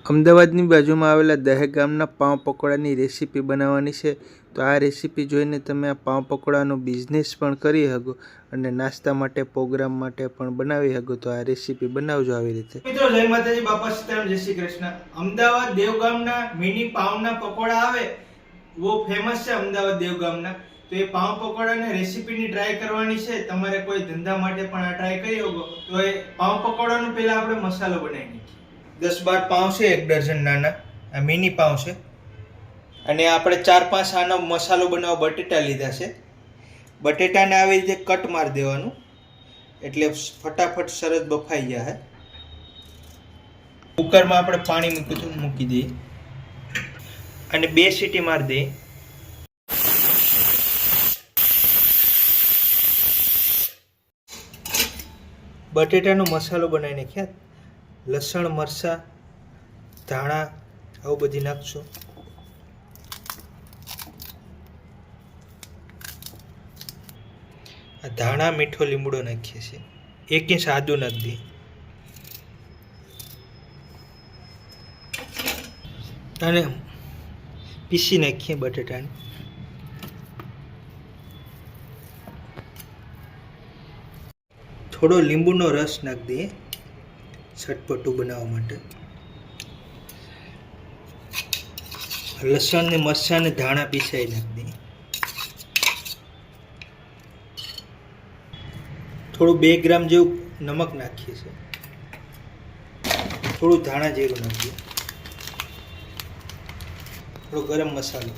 અમદાવાદની બાજુમાં આવેલા દહેજ ગામના પાઉં પકોડાની રેસીપી બનાવવાની છે. તો આ રેસીપી જોઈને તમે આ પાઉં પકોડાનો બિઝનેસ પણ કરી શકો અને નાસ્તા માટે પ્રોગ્રામ માટે પણ બનાવી શકો. તો આ રેસીપી બનાવજો આવી રીતે. મિત્રો જય માતાજી, બાપા સીતારામ, જય શ્રી કૃષ્ણ. અમદાવાદ દેવગામના મિની પાઉંના પકોડા આવે, બહુ ફેમસ છે અમદાવાદ દેવગામના. તો એ પાઉં પકોડાની રેસીપીની ટ્રાય કરવાની છે. તમારે કોઈ ધંધા માટે પણ આ ટ્રાય કરી શકો. તો એ પાઉં પકોડાનો પહેલા આપણે મસાલો બનાવી નાખીએ. 10-12 પાઉં છે, 1 ડઝન નાના. આ મિની પાઉં છે. અને આપણે 4-5 આનો મસાલો બનાવવા બટેટા લીધા છે. બટેટાને આવી રીતે કટ મારી દેવાનું, એટલે ફટાફટ સરસ બફાઈ જાય. કુકરમાં આપણે પાણી મૂકી દઈએ અને 2 સીટી મારી દઈએ. બટેટાનો મસાલો બનાવી નાખ્યા. લસણ, મરચાં, ધાણા આવું બધી નાખશું. આ ધાણા, મીઠો લીમડો નાખીએ છીએ. 1 ઇંચ આદુ નાખી દઈએ અને પીસી નાખીએ બટેટાને. થોડો લીંબુનો રસ નાખી દઈએ ચટપટું બનાવવા માટે. લસણ ને મરચાં ને ધાણા પીસાઈ નાખી દઈએ. થોડું 2 ગ્રામ જેવું નમક નાખીએ છીએ. થોડું ધાણા જીરું નાખીએ. થોડો ગરમ મસાલો.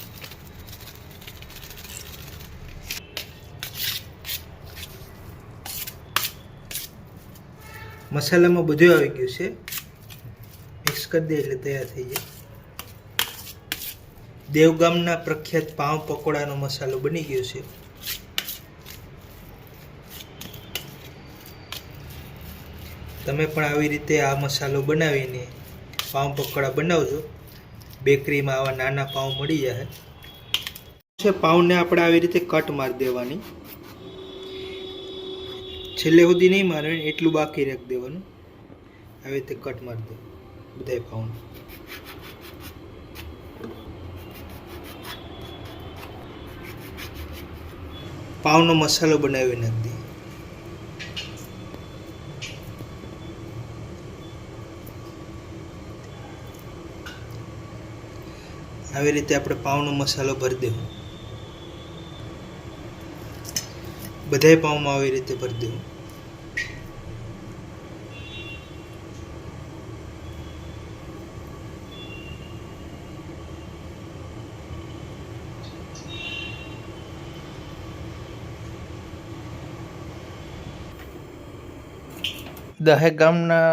મસાલામાં બધું આવી ગયું છે. મિક્સ કરી દે એટલે તૈયાર થઈ જાય. દેવગામના પ્રખ્યાત પાઉં પકોડાનો મસાલો બની ગયો છે. તમે પણ આવી રીતે આ મસાલો બનાવીને પાઉં પકોડા બનાવજો. બેકરીમાં આવા નાના પાઉં મળી જાય. પાઉંને આપણે આવી રીતે કટ મારી દેવાની. છેલ્લે સુધી નહીં મારવાની, એટલું બાકી રાખી દેવાનું. આવી રીતે કટ મારી દો બધાય પાઉં. પાઉંનો મસાલો બનાવી નાખી દઈએ. આવી રીતે આપણે પાઉંનો મસાલો ભરી દેવો. બધાય પાઉંમાં આવી રીતે ભરી દેવું. દહેજ ગામના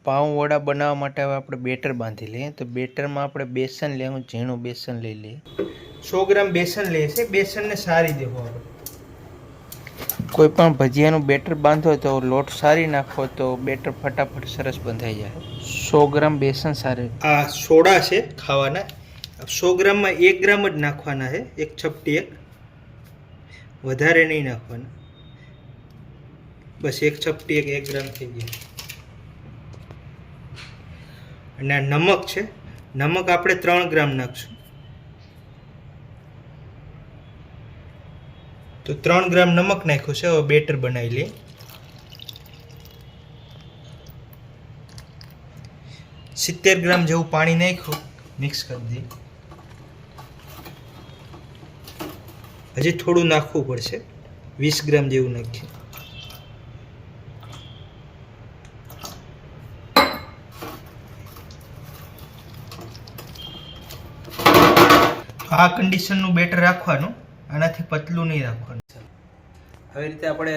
પાઉં વડા બનાવવા માટે હવે આપણે બેટર બાંધી લઈએ. તો બેટરમાં આપણે બેસન લેવું, ઝીણું બેસન લઈ લઈએ. 100 ગ્રામ બેસન લઈએ છે. બેસનને સારી દેવું આપણે. કોઈ પણ ભજીયાનું બેટર બાંધો તો લોટ સારી નાખો તો બેટર ફટાફટ સરસ બંધાઈ જાય. 100 ગ્રામ બેસન સારી. આ સોડા છે ખાવાના. 100 ગ્રામમાં 1 ગ્રામ જ નાખવાના છે. 1 ચપટી, 1 વધારે નહીં નાખવાના. બસ 1 ચપટી 1 ગ્રામ થઈ જાય. અને આ નમક છે. નમક આપણે 3 ગ્રામ નાખશું. તો 3 ગ્રામ નમક નાખ્યું છે. હવે બેટર બનાવી લઈએ. 70 ગ્રામ જેવું પાણી નાખ્યું, મિક્સ કરી દઈએ. હજી થોડું નાખવું પડશે. 20 ગ્રામ જેવું નાખીએ. આ કન્ડિશનનું બેટર રાખવાનું, આનાથી પતલું નહીં રાખવાનું. આવી રીતે આપણે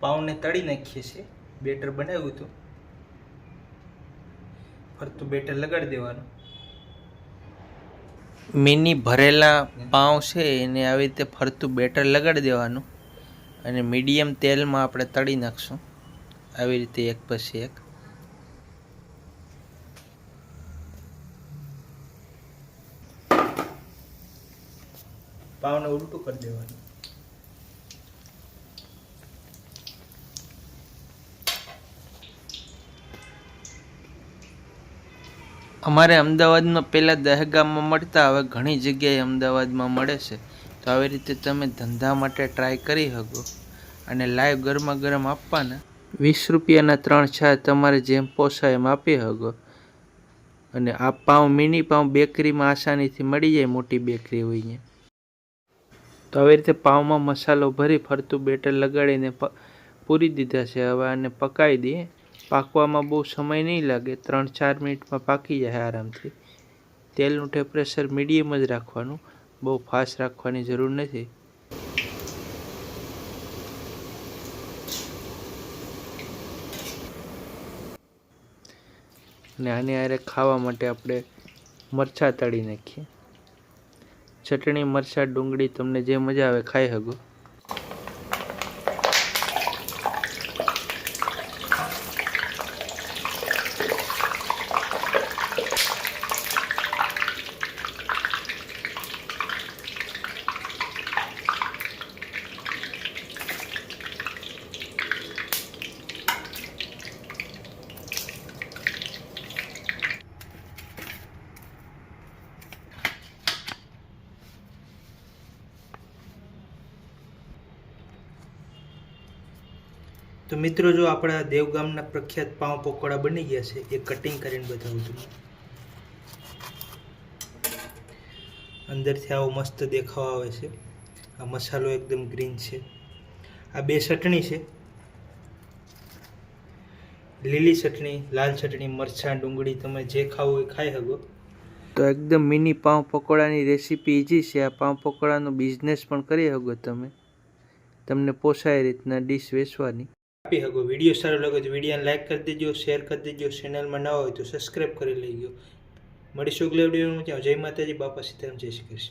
પાઉંને તળી નાખીએ છીએ. બેટર બનાવ્યું હતું, ફરતું બેટર લગાડી દેવાનું. મિની ભરેલા પાઉં છે એને આવી રીતે ફરતું બેટર લગાડી દેવાનું અને મીડિયમ તેલમાં આપણે તળી નાખશું. આવી રીતે એક પછી એક. પાવને ઉલટું કરી દેવાનું. અમારે અમદાવાદમાં પહેલાં દહેગામમાં મળતા, હવે ઘણી જગ્યાએ અમદાવાદમાં મળે છે. તો આવી રીતે તમે ધંધા માટે ટ્રાય કરી શકો અને લાઈવ ગરમા ગરમ આપવાના. 20 રૂપિયાના 3 ચા તમારે જેમ પોસાય એમ આપી શકો. અને આ પાઉં મિની પાઉં બેકરીમાં આસાનીથી મળી જાય, મોટી બેકરી હોય અહીંયા. તો આવી રીતે પાઉંમાં મસાલો ભરી ફરતું બેટર લગાડીને પૂરી દીધા છે. હવે આને પકાવી દઈએ. પાકવામાં બહુ સમય નહીં લાગે, 3-4 મિનિટમાં પાકી જાય આરામથી. તેલનું ટેમ્પરેચર મીડિયમ જ રાખવાનું, બહુ ફાસ્ટ રાખવાની જરૂર નથી. અને આને હારે ખાવા માટે આપણે મરચાં તળી નાખીએ. ચટણી, મરચાં, ડુંગળી તમને જે મજા આવે ખાઈ શકો. તો મિત્રો, જો આપણા દેવગામના પ્રખ્યાત પાઉં પકોડા બની ગયા છે. એ કટિંગ કરીને બતાવું છું. અંદરથી આવો મસ્ત દેખાવ આવે છે. આ મસાલો એકદમ ગ્રીન છે. આ 2 ચટણી છે, લીલી ચટણી, લાલ ચટણી, મરચાં, ડુંગળી, તમે જે ખાવું એ ખાઈ શકો. તો એકદમ મિની પાઉં પકોડાની રેસીપી ઈઝી છે. આ પાઉં પકોડાનો બિઝનેસ પણ કરી શકો તમે. તમને પોસાય રીતના ડીશ વેચવાની આપી શકો. વિડીયો સારો લાગે તો વિડીયોને લાઈક કરી દેજો, શેર કરી દેજો. ચેનલમાં નવા હોય તો સબસ્ક્રાઈબ કરી લેજો. મળીશું અગલા વિડીયોમાં. જય માતાજી, બાપા સીતારામ, જય શ્રી કૃષ્ણ.